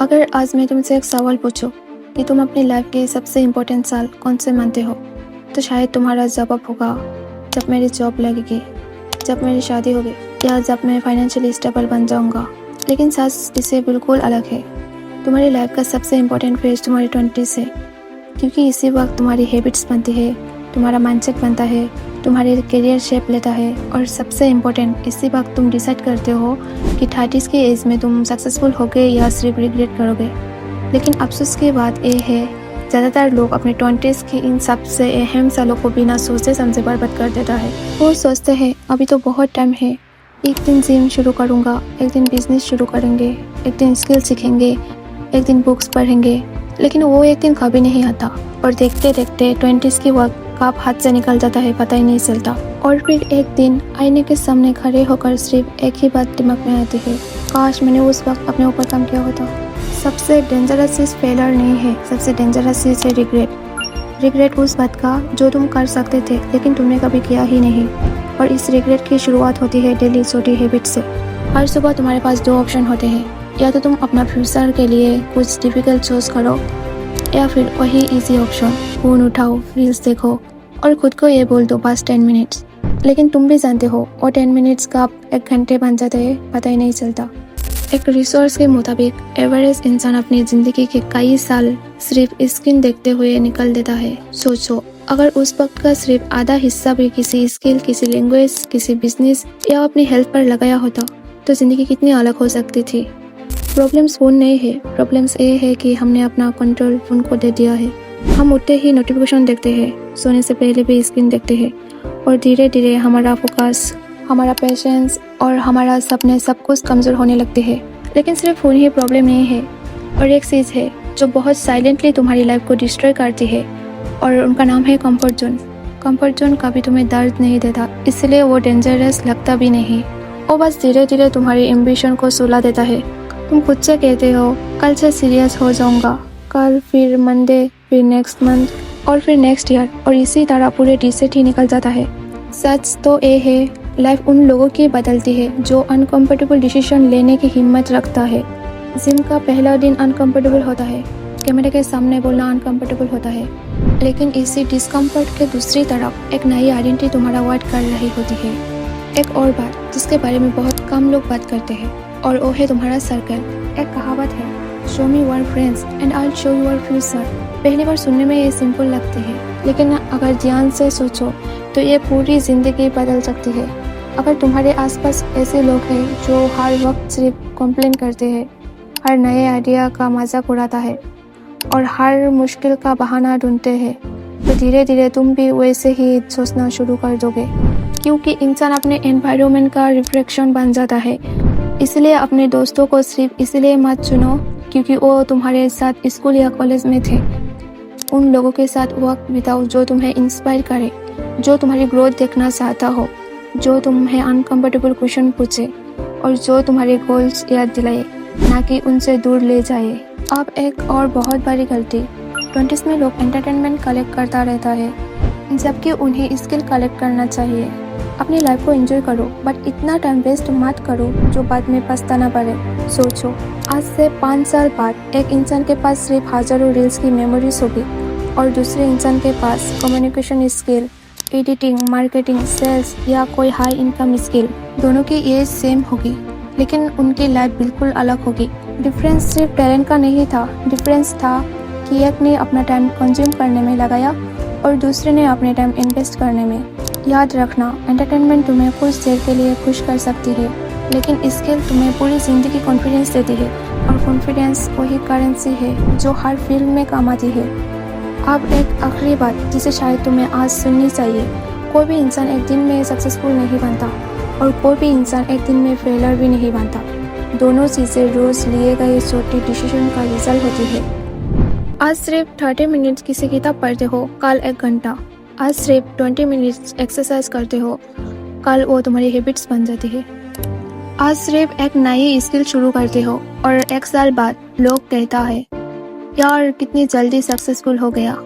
अगर आज मैं तुमसे एक सवाल पूछूं कि तुम अपनी लाइफ के सबसे इम्पोर्टेंट साल कौन से मानते हो, तो शायद तुम्हारा जवाब होगा जब मेरी जॉब लगेगी, जब मेरी शादी होगी, या जब मैं फाइनेंशियली स्टेबल बन जाऊंगा। लेकिन सच इससे बिल्कुल अलग है। तुम्हारी लाइफ का सबसे इम्पोर्टेंट फेज तुम्हारी 20s है, क्योंकि इसी वक्त तुम्हारी हैबिट्स बनती है, तुम्हारा माइंडसेट बनता है, तुम्हारे करियर शेप लेता है, और सबसे इम्पोर्टेंट इसी वक्त तुम डिसाइड करते हो कि 30s की एज में तुम सक्सेसफुल होगे या सिर्फ रिग्रेट करोगे। लेकिन अफसोस की बात यह है, ज़्यादातर लोग अपने 20s की इन सबसे अहम सालों को बिना सोचे समझे बर्बाद कर देता है। वो सोचते हैं अभी तो बहुत टाइम है, एक दिन जिम शुरू करूँगा, एक दिन बिजनेस शुरू करेंगे, एक दिन स्किल सीखेंगे, एक दिन बुक्स पढ़ेंगे। लेकिन वो एक दिन कभी नहीं आता, और देखते देखते 20s की वक्त कब हाथ से निकल जाता है पता ही नहीं चलता। और फिर एक दिन आईने के सामने खड़े होकर सिर्फ एक ही बात दिमाग में आती है, काश मैंने उस वक्त अपने ऊपर काम किया होता। सबसे डेंजरस चीज़ फेलर नहीं है, सबसे डेंजरस चीज़ है रिग्रेट। रिग्रेट उस बात का जो तुम कर सकते थे लेकिन तुमने कभी किया ही नहीं। और इस रिग्रेट की शुरुआत होती है डेली छोटी हैबिट से। हर सुबह तुम्हारे पास दो ऑप्शन होते हैं, या तो तुम अपना फ्यूचर के लिए कुछ डिफिकल्ट चूज करो, या फिर वही इजी ऑप्शन, फ़ोन उठाओ, रील्स देखो और खुद को ये बोल दो बस 10 मिनट्स। लेकिन तुम भी जानते हो वो 10 मिनट्स कब 1 घंटे बन जाते हैं पता ही नहीं चलता। एक रिसोर्स के मुताबिक एवरेज इंसान अपनी ज़िंदगी के कई साल सिर्फ स्क्रीन देखते हुए निकल देता है। सोचो, अगर उस वक्त का सिर्फ आधा हिस्सा भी किसी स्किल, किसी लैंग्वेज, किसी बिजनेस या अपनी हेल्थ पर लगाया होता तो ज़िंदगी कितनी अलग हो सकती थी। प्रॉब्लम्स फ़ोन नहीं है, प्रॉब्लम्स ये है कि हमने अपना कंट्रोल फ़ोन को दे दिया है। हम उठते ही नोटिफिकेशन देखते हैं, सोने से पहले भी स्क्रीन देखते हैं, और धीरे धीरे हमारा फोकस, हमारा पेशेंस और हमारा सपने सब कुछ कमज़ोर होने लगते हैं। लेकिन सिर्फ फ़ोन ही प्रॉब्लम नहीं है, और एक चीज़ है जो बहुत साइलेंटली तुम्हारी लाइफ को डिस्ट्रॉय करती है, और उनका नाम है कंफर्ट जोन। कंफर्ट जोन कभी तुम्हें दर्द नहीं देता, इसलिए वो डेंजरस लगता भी नहीं। वो बस धीरे धीरे तुम्हारी एम्बिशन को सुला देता है। तुम खुद से कहते हो कल से सीरियस हो जाऊंगा, कल, फिर मंडे, फिर नेक्स्ट मंथ और फिर नेक्स्ट ईयर, और इसी तरह पूरे डिसेट ही निकल जाता है। सच तो ये है, लाइफ उन लोगों की बदलती है जो अनकंफर्टेबल डिसीजन लेने की हिम्मत रखता है। जिम का पहला दिन अनकंफर्टेबल होता है, कैमरे के सामने बोलना अनकंफर्टेबल होता है, लेकिन इसी डिस्कम्फर्ट के दूसरी तरफ एक नई आइडेंटिटी तुम्हारा वेट कर रही होती है। एक और बात जिसके बारे में बहुत कम लोग बात करते हैं, और वो है तुम्हारा सर्कल। एक कहावत है, show me your friends and I will show you your future. पहली बार सुनने में ये सिंपल लगती है, लेकिन अगर ध्यान से सोचो तो ये पूरी ज़िंदगी बदल सकती है। अगर तुम्हारे आसपास ऐसे लोग हैं जो हर वक्त सिर्फ कंप्लेन करते हैं, हर नए आइडिया का मजाक उड़ाता है और हर मुश्किल का बहाना ढूंढते हैं, तो धीरे धीरे तुम भी वैसे ही सोचना शुरू कर दोगे। क्योंकि इंसान अपने एनवायरनमेंट का रिफ्लेक्शन बन जाता है। इसलिए अपने दोस्तों को सिर्फ इसलिए मत चुनो क्योंकि वो तुम्हारे साथ स्कूल या कॉलेज में थे। उन लोगों के साथ वक्त बिताओ जो तुम्हें इंस्पायर करे, जो तुम्हारी ग्रोथ देखना चाहता हो, जो तुम्हें अनकंफर्टेबल क्वेश्चन पूछे और जो तुम्हारे गोल्स याद दिलाए, ना कि उनसे दूर ले जाए। अब एक और बहुत बड़ी गलती, 20s में लोग एंटरटेनमेंट कलेक्ट करता रहता है, जबकि उन्हें स्किल कलेक्ट करना चाहिए। अपनी लाइफ को एंजॉय करो, बट इतना टाइम वेस्ट मत करो जो बाद में पछताना पड़े। सोचो, आज से 5 साल बाद एक इंसान के पास सिर्फ हज़ारों रील्स की मेमोरीज होगी, और दूसरे इंसान के पास communication skill, editing, marketing, sales या कोई हाई इनकम स्किल। दोनों की एज सेम होगी, लेकिन उनकी लाइफ बिल्कुल अलग होगी। डिफरेंस सिर्फ टैलेंट का नहीं था, डिफरेंस था कि एक ने अपना टाइम कंज्यूम करने में लगाया और दूसरे ने अपने टाइम इन्वेस्ट करने में। याद रखना, एंटरटेनमेंट तुम्हें कुछ देर के लिए खुश कर सकती है, लेकिन स्किल तुम्हें पूरी ज़िंदगी कॉन्फिडेंस देती है, और कॉन्फिडेंस वही करेंसी है जो हर फील्ड में काम आती है। अब एक आखिरी बात जिसे शायद तुम्हें आज सुननी चाहिए, कोई भी इंसान एक दिन में सक्सेसफुल नहीं बनता, और कोई भी इंसान एक दिन में फेलर भी नहीं बनता। दोनों चीज़ें रोज़ लिए गए छोटे डिसीजन का रिजल्ट होती है। आज सिर्फ 30 मिनट्स किसी किताब पढ़ते हो, कल 1 घंटा। आज सिर्फ 20 मिनट्स एक्सरसाइज करते हो, कल वो तुम्हारी हैबिट्स बन जाती है। आज सिर्फ एक नई स्किल शुरू करते हो, और 1 साल बाद लोग कहता है यार कितनी जल्दी सक्सेसफुल हो गया।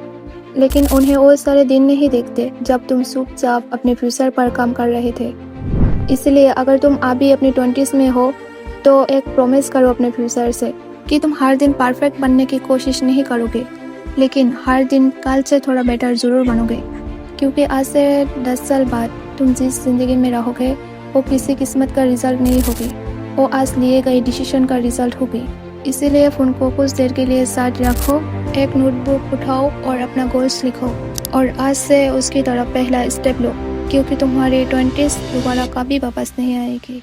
लेकिन उन्हें वो सारे दिन नहीं देखते जब तुम चुपचाप अपने फ्यूचर पर काम कर रहे थे। इसलिए अगर तुम अभी अपनी 20s में हो तो एक प्रॉमिस करो अपने फ्यूचर से, कि तुम हर दिन परफेक्ट बनने की कोशिश नहीं करोगे, लेकिन हर दिन कल से थोड़ा बेटर ज़रूर बनोगे। क्योंकि आज से 10 साल बाद तुम जिस ज़िंदगी में रहोगे वो किसी किस्मत का रिजल्ट नहीं होगी, वो आज लिए गए डिसीजन का रिजल्ट होगी। इसीलिए फ़ोन को कुछ देर के लिए साथ रखो, एक नोटबुक उठाओ और अपना गोल्स लिखो और आज से उसकी तरफ पहला स्टेप लो, क्योंकि तुम्हारी 20s दोबारा कभी वापस नहीं आएगी।